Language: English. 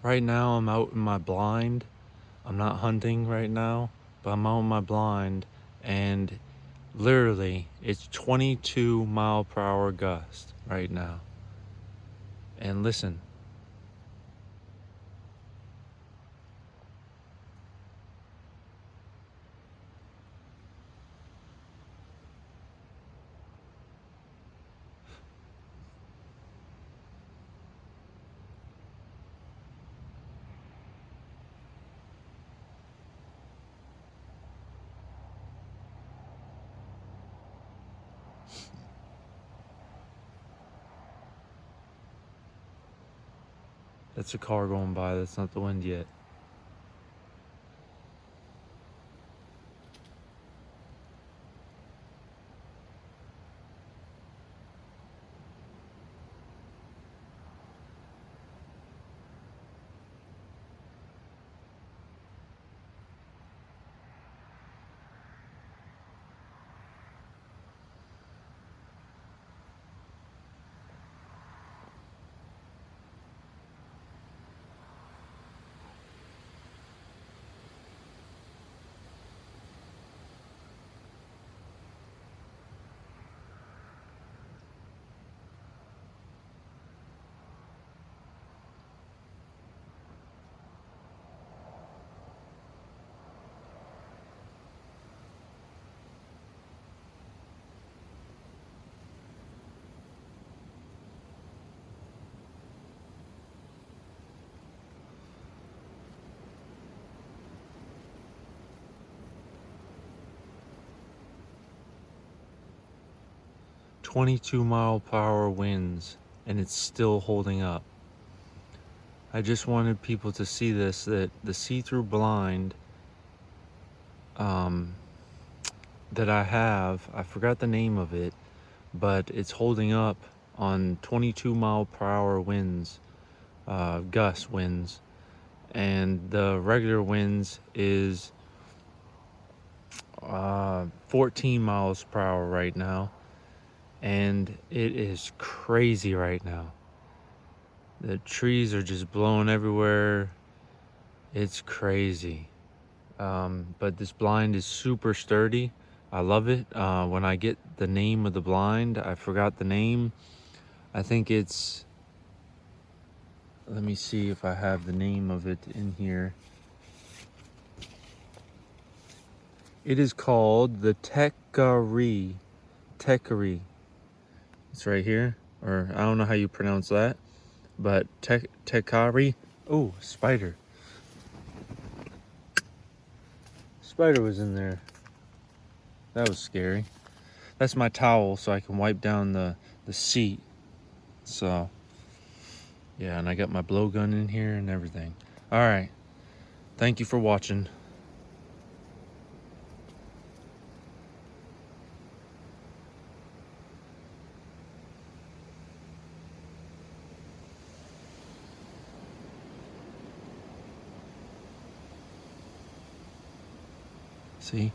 Right now, I'm out in my blind. I'm not hunting right now, but I'm out in my blind, and literally, it's 22-mile-per-hour gust right now. And listen, 'That's a car going by. That's not the wind yet. 22-mile-per-hour winds, and it's still holding up. I just wanted people to see this, that the see-through blind um, that I have, I forgot the name of it, but it's holding up on 22-mile-per-hour winds, gust winds, and the regular winds is 14 miles per hour right now, and it is crazy right now. The trees are just blowing everywhere. It's crazy. But this blind is super sturdy. I love it. When I get the name of the blind, I forgot the name. I think it's, let me see if I have the name of it in here. It is called the Tekari. Tekari. It's right here. Or I don't know how you pronounce that. But Tekari. Oh, spider. Spider was in there. That was scary. That's my towel so I can wipe down the seat. So, yeah, and I got my blowgun in here and everything. All right. Thank you for watching. See?